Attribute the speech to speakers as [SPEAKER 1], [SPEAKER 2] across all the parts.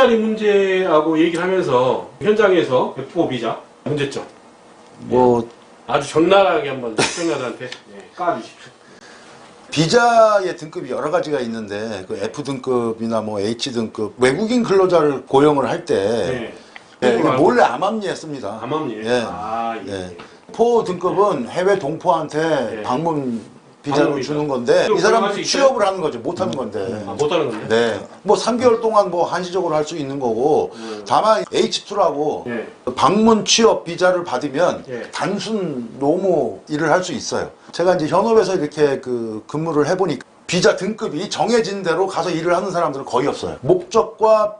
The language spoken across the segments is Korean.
[SPEAKER 1] 일자리 문제하고 얘기를 하면서 현장에서 F4 비자 문제점
[SPEAKER 2] 뭐
[SPEAKER 1] 아주 적나라하게 한번 시청자들한테 까주십시오.
[SPEAKER 2] 비자의 등급이 여러 가지가 있는데 그 F 등급이나 뭐 H 등급 외국인 근로자를 고용을 할 때 몰래 암암리에 씁니다.
[SPEAKER 1] 암암리에.
[SPEAKER 2] 예.
[SPEAKER 1] 아, 예.
[SPEAKER 2] 예. 4 등급은 해외 동포한테 방문 비자로
[SPEAKER 1] 방문
[SPEAKER 2] 주는 건데 이 사람은
[SPEAKER 1] 있어요?
[SPEAKER 2] 취업을 하는 거죠. 못 하는 건데.
[SPEAKER 1] 아, 못하는 건데?
[SPEAKER 2] 네. 뭐 3개월 동안 뭐 한시적으로 할 수 있는 거고 다만 H2라고 방문 취업 비자를 받으면 단순 노무 일을 할 수 있어요. 제가 이제 현업에서 이렇게 그 근무를 해보니까 비자 등급이 정해진 대로 가서 일을 하는 사람들은 거의 없어요. 목적과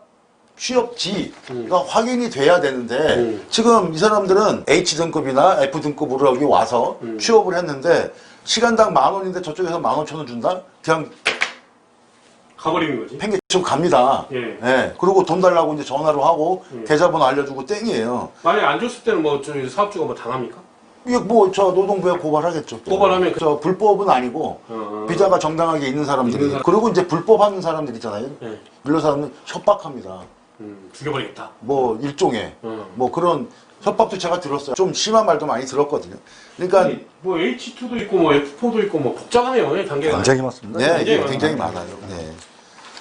[SPEAKER 2] 취업지가 확인이 돼야 되는데 지금 이 사람들은 H등급이나 F등급으로 여기 와서 취업을 했는데 시간당 10,000원인데 저쪽에서 15,000원 준다? 그냥
[SPEAKER 1] 가버리는 거지.
[SPEAKER 2] 팽개치고 갑니다. 예. 그리고 돈 달라고 이제 전화로 하고 계좌번호 알려주고 땡이에요.
[SPEAKER 1] 만약에 안 줬을 때는 뭐 저희 사업주가 뭐 당합니까?
[SPEAKER 2] 이게 뭐 저 노동부에 고발하겠죠. 또.
[SPEAKER 1] 고발하면
[SPEAKER 2] 저 불법은 아니고 비자가 정당하게 있는 사람들이 그리고 이제 불법하는 사람들 있잖아요. 근로사는 협박합니다.
[SPEAKER 1] 죽여버리겠다.
[SPEAKER 2] 뭐 일종의 뭐 그런 협박도 제가 들었어요. 좀 심한 말도 많이 들었거든요. 그러니까
[SPEAKER 1] 아니, 뭐 H2도 있고 뭐 F4도 있고 뭐 복잡하네요. 단계가.
[SPEAKER 3] 굉장히 많습니다.
[SPEAKER 2] 네, 이게 굉장히 많아요. 네.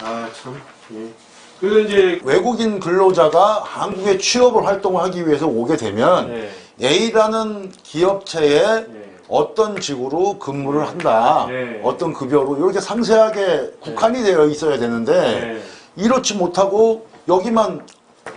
[SPEAKER 1] 아 참. 그래서 이제
[SPEAKER 2] 외국인 근로자가 한국에 취업을 활동을 하기 위해서 오게 되면 A라는 기업체에 어떤 직으로 근무를 한다, 어떤 급여로 이렇게 상세하게 국한이 되어 있어야 되는데 이렇지 못하고 여기만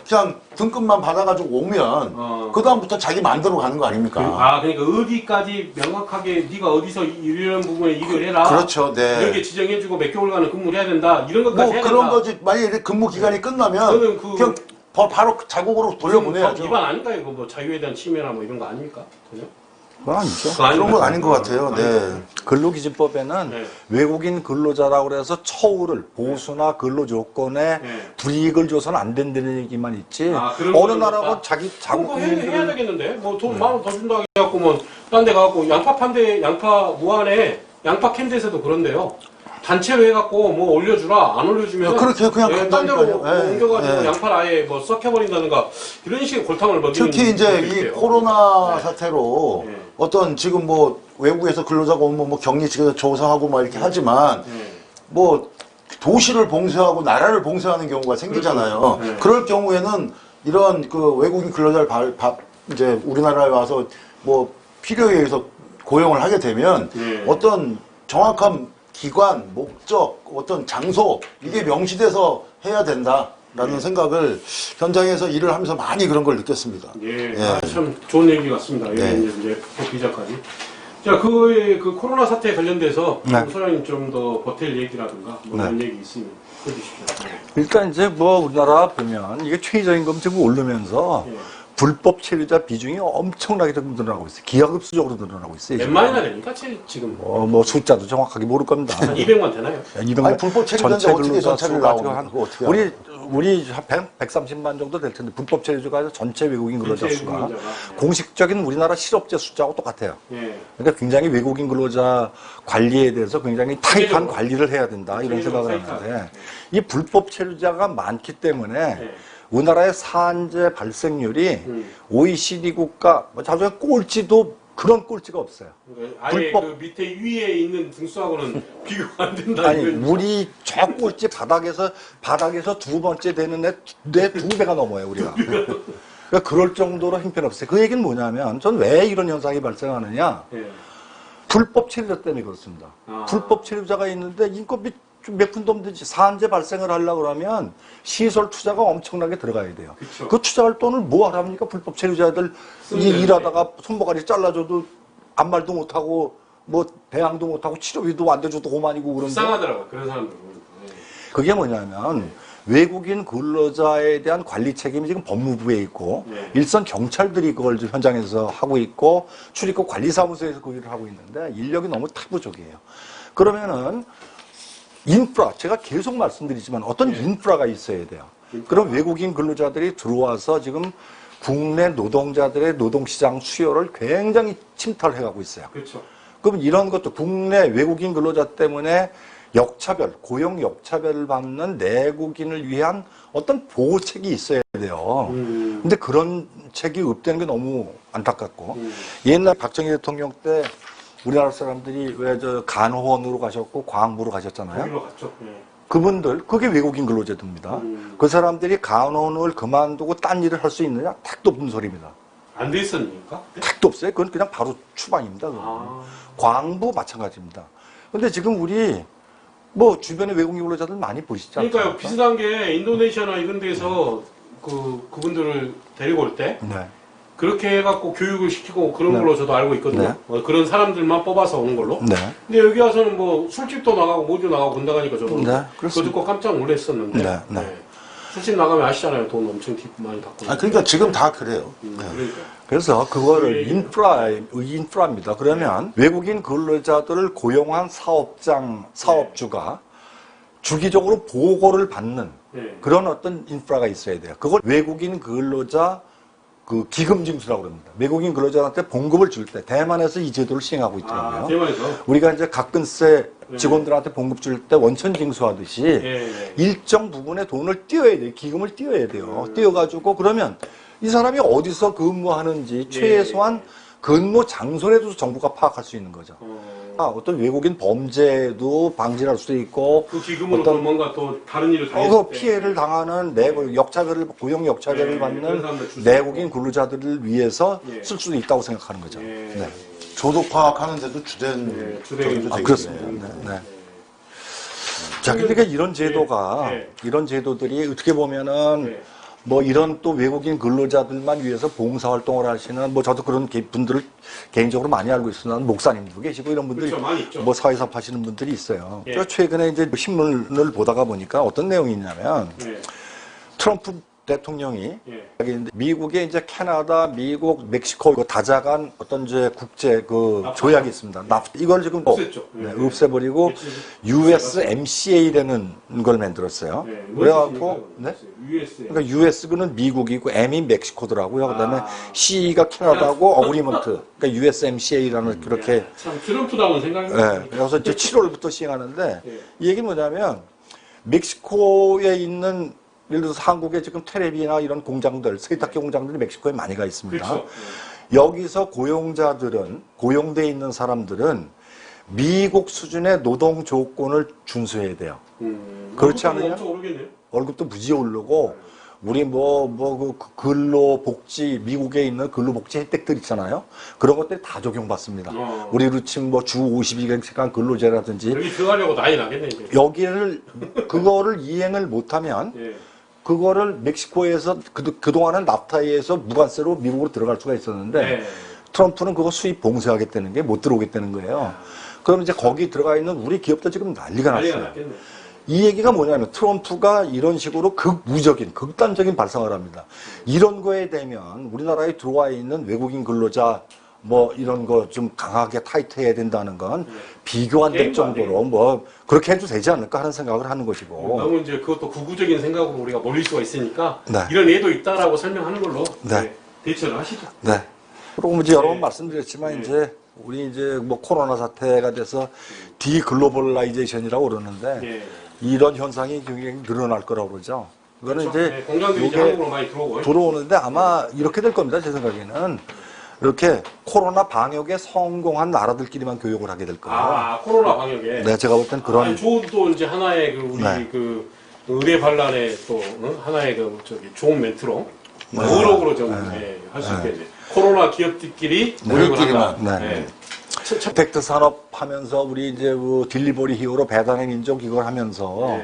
[SPEAKER 2] 그냥 등급만 받아가지고 오면 그 다음부터 자기 마음대로 가는 거 아닙니까?
[SPEAKER 1] 아 그러니까 어디까지 명확하게 네가 어디서 이런 부분에 일을 해라.
[SPEAKER 2] 그렇죠, 네.
[SPEAKER 1] 이렇게 지정해주고 몇 개월간은 근무를 해야 된다. 이런 것까지
[SPEAKER 2] 뭐
[SPEAKER 1] 해야
[SPEAKER 2] 그런
[SPEAKER 1] 된다.
[SPEAKER 2] 거지. 만약에 근무 기간이 끝나면 그냥 바로 자국으로 돌려보내야죠.
[SPEAKER 1] 위반 아닌가요? 이거 뭐 자유에 대한 침해나 뭐 이런 거 아닙니까? 그죠?
[SPEAKER 3] 그건 아니죠.
[SPEAKER 2] 그런 건 아닌 것 같아요. 네.
[SPEAKER 3] 근로기준법에는 외국인 근로자라고 그래서 처우를 보수나 근로조건에 불이익을 줘서는 안 된다는 얘기만 있지. 어느 나라가 자기 자국
[SPEAKER 1] 해야 되겠는데 뭐 돈 10,000원 더 준다고 해갖고 뭐 딴 데 가갖고 양파 판대 양파 무안에 양파 캔데에서도 그런데요. 단체로 해갖고 뭐 올려주라 안 올려주면
[SPEAKER 2] 그렇게 그냥
[SPEAKER 1] 딴 데로
[SPEAKER 2] 간다니까요.
[SPEAKER 1] 옮겨가지고 양파를 아예 뭐 썩혀버린다든가 이런 식의 골탕을 먹이는
[SPEAKER 2] 특히 이제 이
[SPEAKER 1] 있대요.
[SPEAKER 2] 코로나 사태로 어떤 지금 뭐 외국에서 근로자가 오면 뭐 격리 측에서 조사하고 막 이렇게 하지만 뭐 도시를 봉쇄하고 나라를 봉쇄하는 경우가 생기잖아요. 그럴 경우에는 이런 그 외국인 근로자를 이제 우리나라에 와서 뭐 필요에 의해서 고용을 하게 되면 어떤 정확한 기관, 목적, 어떤 장소 이게 명시돼서 해야 된다라는 생각을 현장에서 일을 하면서 많이 그런 걸 느꼈습니다.
[SPEAKER 1] 아, 참 좋은 얘기 같습니다. 이제 F4 비자까지. 자, 그 코로나 사태에 관련돼서 소장님 좀 더 버틸 얘기라든가 뭐 이런 얘기 있으면 해주십시오.
[SPEAKER 3] 일단 이제 뭐 우리나라 보면 이게 최저임금 지금 오르면서 불법 체류자 비중이 엄청나게 늘어나고 있어요. 기하급수적으로 늘어나고 있어요.
[SPEAKER 1] 몇 만이나 됩니까? 지금
[SPEAKER 3] 뭐 숫자도 정확하게 모를 겁니다.
[SPEAKER 1] 한 200만 되나요?
[SPEAKER 2] 아니 불법 체류자인데 어떻게 전체를 나오는 거 어떻게
[SPEAKER 3] 우리 130만 정도 될 텐데 불법 체류자가 전체 외국인 근로자 수가 공식적인 우리나라 실업자 숫자하고 똑같아요. 그러니까 굉장히 외국인 근로자 관리에 대해서 굉장히 타이트한 관리를 해야 된다 이런 생각을 하는데 이 불법 체류자가 많기 때문에 우리나라의 산재 발생률이 OECD 국가 자주 꼴찌도 그런 꼴찌가 없어요.
[SPEAKER 1] 아예 그 밑에 위에 있는 등수하고는 비교가 안 된다.
[SPEAKER 3] 아니 우리 저 꼴찌 바닥에서 두 번째 되는 내 2배가 넘어요 우리가. 그러니까 그럴 정도로 형편없어요. 그 얘기는 뭐냐면 전 왜 이런 현상이 발생하느냐. 불법 체류자 때문에 그렇습니다. 불법 체류자가 있는데 인건비 몇 푼도 없는 되지. 산재 발생을 하려고 그러면 시설 투자가 엄청나게 들어가야 돼요. 그 투자할 돈을 뭐 하랍니까? 불법 체류자들 일하다가 손모가지 잘라줘도 아무 말도 못하고 뭐 배양도 못하고 치료비도 안 돼줘도 고만이고 그런데
[SPEAKER 1] 불쌍하더라고요. 그런 사람들은.
[SPEAKER 3] 그게 뭐냐면 외국인 근로자에 대한 관리 책임이 지금 법무부에 있고 일선 경찰들이 그걸 현장에서 하고 있고 출입국 관리사무소에서 그 일을 하고 있는데 인력이 너무 타부족이에요. 그러면은 인프라, 제가 계속 말씀드리지만 어떤 인프라가 있어야 돼요. 그럼 외국인 근로자들이 들어와서 지금 국내 노동자들의 노동시장 수요를 굉장히 침탈해가고 있어요.
[SPEAKER 1] 그렇죠.
[SPEAKER 3] 그럼 이런 것도 국내 외국인 근로자 때문에 역차별, 고용 역차별을 받는 내국인을 위한 어떤 보호책이 있어야 돼요. 근데 그런 책이 없다는 게 너무 안타깝고 옛날 박정희 대통령 때 우리나라 사람들이 왜 저 간호원으로 가셨고 과학부로 가셨잖아요.
[SPEAKER 1] 거기로 갔죠.
[SPEAKER 3] 그분들 그게 외국인 근로자들입니다. 그 사람들이 간호원을 그만두고 딴 일을 할 수 있느냐? 택도 없는 소리입니다.
[SPEAKER 1] 안 돼 있었습니까?
[SPEAKER 3] 택도 없어요. 그건 그냥 바로 추방입니다. 과학부 마찬가지입니다. 근데 지금 우리 뭐 주변에 외국인 근로자들 많이 보시죠?
[SPEAKER 1] 그러니까요. 비슷한 게 인도네시아나 이런 데서 그분들을 데리고 올 때
[SPEAKER 3] 네.
[SPEAKER 1] 그렇게 해갖고 교육을 시키고 그런
[SPEAKER 3] 네.
[SPEAKER 1] 걸로 저도 알고 있거든요. 그런 사람들만 뽑아서 오는 걸로.
[SPEAKER 3] 네.
[SPEAKER 1] 근데 여기 와서는 뭐 술집도 나가고 뭐도 나가고 건다가니까 저도
[SPEAKER 3] 네,
[SPEAKER 1] 그거
[SPEAKER 3] 그렇습니다.
[SPEAKER 1] 듣고 깜짝 놀랐었는데.
[SPEAKER 3] 네, 네.
[SPEAKER 1] 술집 나가면 아시잖아요. 돈 엄청 많이 받고.
[SPEAKER 2] 그러니까 지금 다 그래요.
[SPEAKER 1] 그러니까.
[SPEAKER 3] 그래서 그거를 인프라입니다. 그러면 외국인 근로자들을 고용한 사업주가 주기적으로 보고를 받는 그런 어떤 인프라가 있어야 돼요. 그걸 외국인 근로자 그 기금징수라고 그럽니다. 외국인 근로자한테 봉급을 줄 때 대만에서 이 제도를 시행하고 있더라고요.
[SPEAKER 1] 대만에서?
[SPEAKER 3] 우리가 이제 가끔세 직원들한테 봉급 줄 때 원천징수하듯이 일정 부분의 돈을 띄워야 돼요. 기금을 띄워야 돼요. 띄워가지고 그러면 이 사람이 어디서 근무하는지 최소한 근무 장소라도 정부가 파악할 수 있는 거죠. 어떤 외국인 범죄도 방지할 수 있고
[SPEAKER 1] 그 기금으로 또 뭔가 또 다른 일을 다 했을 때
[SPEAKER 3] 피해를 당하는 고용 역차별을 받는 내국인 근로자들을 위해서 쓸 수도 있다고 생각하는 거죠. 네.
[SPEAKER 2] 조도 파악하는데도 주된
[SPEAKER 1] 주된
[SPEAKER 3] 그렇습니다. 네. 자, 그러니까 이런 제도가 이런 제도들이 어떻게 보면은 뭐 이런 또 외국인 근로자들만 위해서 봉사활동을 하시는 뭐 저도 그런 분들을 개인적으로 많이 알고 있으나 목사님도 계시고 이런 분들이
[SPEAKER 1] 그렇죠, 많이 있죠.
[SPEAKER 3] 뭐 사회사업 하시는 분들이 있어요. 그래서 최근에 이제 신문을 보다가 보니까 어떤 내용이 있냐면 트럼프 대통령이 미국의 이제 캐나다, 미국, 멕시코 다자간 어떤 이제 국제 조약이 있습니다. 이걸 지금 없애버리고 USMCA라는 걸 만들었어요. 그래갖고 그러니까 US는 미국이고 M이 멕시코더라고요. 그다음에 C가 캐나다고 어그리먼트. 그러니까 USMCA라는 그렇게
[SPEAKER 1] 참 트럼프다운 생각입니다.
[SPEAKER 3] 그래서 이제 7월부터 시행하는데 이 얘기는 뭐냐면 멕시코에 있는 예를 들어서 한국에 지금 테레비나 이런 공장들, 세탁기 공장들이 멕시코에 많이 가 있습니다.
[SPEAKER 1] 그렇죠.
[SPEAKER 3] 여기서 고용돼 있는 사람들은 미국 수준의 노동 조건을 준수해야 돼요. 그렇지 않으면 월급도 무지 오르고 우리 그 근로복지 미국에 있는 근로복지 혜택들 있잖아요. 그런 것들이 다 적용받습니다. 우리로 치면 뭐 주 52시간 근로제라든지
[SPEAKER 1] 여기 들어가려고 난리 나겠네 이제.
[SPEAKER 3] 그거를 이행을 못하면 그거를 멕시코에서 그동안은 납타에서 무관세로 미국으로 들어갈 수가 있었는데 트럼프는 그거 수입 봉쇄하겠다는 게 못 들어오겠다는 거예요. 그럼 이제 거기 들어가 있는 우리 기업도 지금 난리가 났어요. 이 얘기가 뭐냐면 트럼프가 이런 식으로 극단적인 발상을 합니다. 이런 거에 되면 우리나라에 들어와 있는 외국인 근로자 뭐 이런 거 좀 강하게 타이트해야 된다는 건 비교 안 될 정도로 뭐 그렇게 해도 되지 않을까 하는 생각을 하는 것이고.
[SPEAKER 1] 너무 이제 그것도 구구적인 생각으로 우리가 몰릴 수가 있으니까 이런 예도 있다라고 설명하는 걸로 대처를 하시죠.
[SPEAKER 3] 네. 그리고 이제 여러 번 말씀드렸지만 이제 우리 이제 뭐 코로나 사태가 돼서 디글로벌라이제이션이라고 그러는데 이런 현상이 굉장히 늘어날 거라고 그러죠. 그거는
[SPEAKER 1] 그렇죠.
[SPEAKER 3] 이제
[SPEAKER 1] 공장들이 이제 한국으로 많이
[SPEAKER 3] 들어오는데 아마 이렇게 될 겁니다. 제 생각에는. 이렇게 코로나 방역에 성공한 나라들끼리만 교육을 하게 될 거예요.
[SPEAKER 1] 코로나 방역에.
[SPEAKER 3] 네, 제가 볼 땐 그런.
[SPEAKER 1] 또 이제 하나의 우리 의뢰 반란의 또 하나의 좋은 멘트로 의혹으로 좀 할 수 있게 코로나 기업들끼리
[SPEAKER 2] 우리끼리만.
[SPEAKER 3] 텍트 산업 하면서 우리 이제 딜리버리 히어로 배달의 민족 이걸 하면서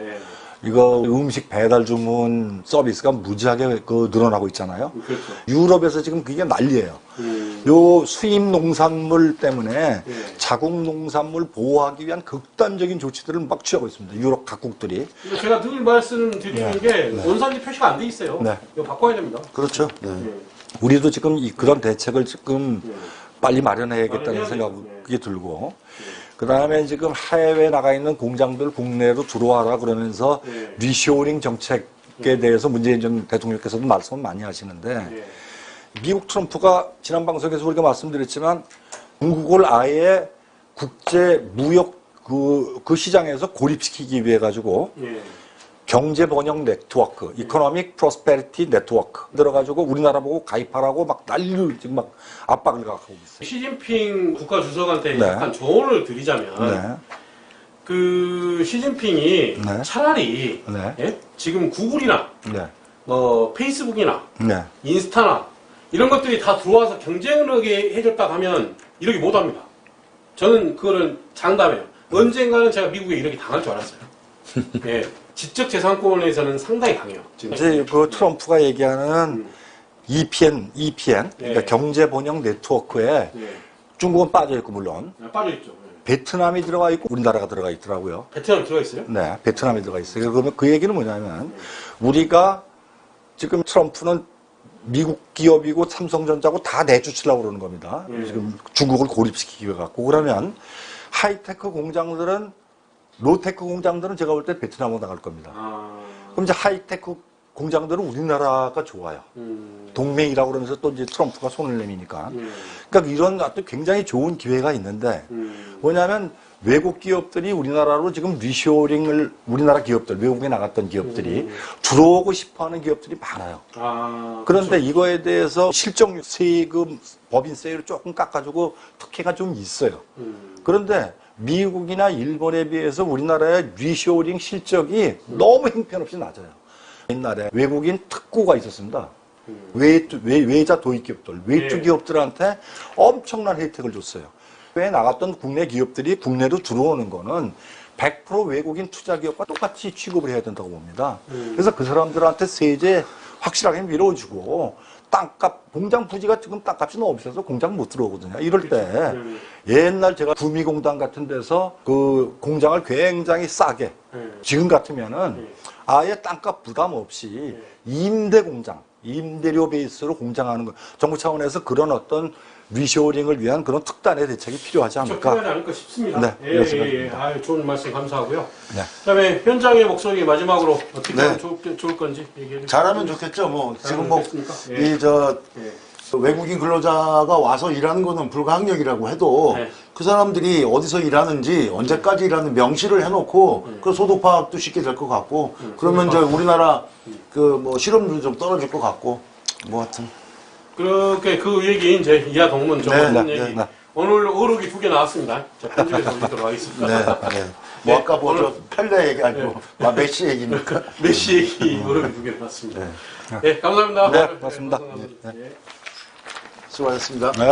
[SPEAKER 3] 이거 음식 배달 주문 서비스가 무지하게 늘어나고 있잖아요.
[SPEAKER 1] 그렇죠.
[SPEAKER 3] 유럽에서 지금 그게 난리예요. 요 수입 농산물 때문에 자국 농산물 보호하기 위한 극단적인 조치들을 막 취하고 있습니다. 유럽 각국들이.
[SPEAKER 1] 제가 늘 말씀드리는 게 원산지 표시가 안 돼 있어요. 이거 바꿔야 됩니다.
[SPEAKER 2] 그렇죠.
[SPEAKER 3] 우리도 지금 그런 대책을 지금 빨리 마련해야겠다는 생각이 들고 그 다음에 지금 해외에 나가 있는 공장들 국내로 들어와라 그러면서 리쇼링 정책에 대해서 문재인 전 대통령께서도 말씀을 많이 하시는데 미국 트럼프가 지난 방송에서 우리가 말씀드렸지만 중국을 아예 국제 무역 그 시장에서 고립시키기 위해 가지고
[SPEAKER 1] 예.
[SPEAKER 3] 경제 번영 네트워크, 이코노믹 프로스페리티 네트워크 들어가지고 우리나라 보고 가입하라고 막 난리를 지금 막 압박을 가하고 있어요.
[SPEAKER 1] 시진핑 국가주석한테
[SPEAKER 3] 네.
[SPEAKER 1] 약간 조언을 드리자면
[SPEAKER 3] 네.
[SPEAKER 1] 그 시진핑이
[SPEAKER 3] 네.
[SPEAKER 1] 차라리
[SPEAKER 3] 네.
[SPEAKER 1] 예? 지금 구글이나
[SPEAKER 3] 네.
[SPEAKER 1] 페이스북이나
[SPEAKER 3] 네.
[SPEAKER 1] 인스타나 이런 것들이 다 들어와서 경쟁을 하게 해줬다 하면 이렇게 못합니다. 저는 그거는 장담해요. 언젠가는 제가 미국에 이렇게 당할 줄 알았어요. 예, 지적재산권에서는 상당히 강해요. 지금.
[SPEAKER 3] 이제 그 트럼프가 얘기하는 EPN, 그러니까
[SPEAKER 1] 네.
[SPEAKER 3] 경제 번영 네트워크에
[SPEAKER 1] 예,
[SPEAKER 3] 중국은 빠져 있고 물론
[SPEAKER 1] 빠져있죠. 예.
[SPEAKER 3] 베트남이 들어가 있고 우리나라가 들어가 있더라고요.
[SPEAKER 1] 베트남 들어있어요?
[SPEAKER 3] 네, 베트남이 들어가 있어요. 그러면 그 얘기는 뭐냐면 우리가 지금 트럼프는 미국 기업이고 삼성전자고 다 내쫓으려고 그러는 겁니다. 지금 중국을 고립시키기 위해 갖고 그러면 하이테크 공장들은 로테크 공장들은 제가 볼 때 베트남으로 나갈 겁니다. 그럼 이제 하이테크 공장들은 우리나라가 좋아요. 동맹이라고 그러면서 또 이제 트럼프가 손을 내미니까. 그러니까 이런 아주 굉장히 좋은 기회가 있는데 뭐냐면 외국 기업들이 우리나라로 지금 리쇼링을 우리나라 기업들, 외국에 나갔던 기업들이 들어오고 싶어하는 기업들이 많아요. 그런데
[SPEAKER 1] 그렇죠.
[SPEAKER 3] 이거에 대해서 실적 세금, 법인세율을 조금 깎아주고 특혜가 좀 있어요. 그런데 미국이나 일본에 비해서 우리나라의 리쇼링 실적이 너무 형편없이 낮아요. 옛날에 외국인 특구가 있었습니다. 외자 도입 기업들, 외주
[SPEAKER 1] 네.
[SPEAKER 3] 기업들한테 엄청난 혜택을 줬어요. 왜 나갔던 국내 기업들이 국내로 들어오는 거는 100% 외국인 투자 기업과 똑같이 취급을 해야 된다고 봅니다. 그래서 그 사람들한테 세제 확실하게 밀어주고 땅값, 공장 부지가 지금 땅값이 너무 비싸서 공장 못 들어오거든요. 이럴 때 옛날 제가 구미공단 같은 데서 그 공장을 굉장히 싸게 지금 같으면은 아예 땅값 부담 없이 임대 공장, 임대료 베이스로 공장하는 거 정부 차원에서 그런 어떤 리쇼링을 위한 그런 특단의 대책이 필요하지 않을까?
[SPEAKER 1] 필요하지 않을까 싶습니다.
[SPEAKER 3] 네,
[SPEAKER 1] 예,
[SPEAKER 3] 그렇습니다.
[SPEAKER 1] 예, 예. 아유, 좋은 말씀 감사하고요.
[SPEAKER 3] 네.
[SPEAKER 1] 그다음에 현장의 목소리 마지막으로 어떻게
[SPEAKER 2] 네.
[SPEAKER 1] 하면 좋을 건지 얘기해 주세요.
[SPEAKER 2] 잘하면 좋겠죠. 뭐 지금 뭐
[SPEAKER 1] 됐습니까? 예.
[SPEAKER 2] 이 외국인 근로자가 와서 일하는 거는 불가항력이라고 해도
[SPEAKER 1] 네.
[SPEAKER 2] 그 사람들이 어디서 일하는지 언제까지 일하는 명시를 해놓고 그 소득 파악도 쉽게 될 것 같고 그러면 이제 우리나라 그 뭐 실업률도 좀 떨어질 것 같고 뭐 하여튼
[SPEAKER 1] 그렇게 그 얘기 이제 이하 동문 좀
[SPEAKER 2] 네,
[SPEAKER 1] 하는
[SPEAKER 2] 네,
[SPEAKER 1] 얘기.
[SPEAKER 2] 네.
[SPEAKER 1] 오늘 어록이 2개 나왔습니다. 자, 편집해서 올리도록 하겠습니다.
[SPEAKER 2] 네, 네. 뭐 아까 뭐저 펠레 얘기 아니고 메시 얘기니까
[SPEAKER 1] 메시 얘기 어록이 2개 나왔습니다. 네, 감사합니다.
[SPEAKER 3] 네, 고맙습니다.
[SPEAKER 1] 네,
[SPEAKER 2] 수고하셨습니다.
[SPEAKER 3] 네.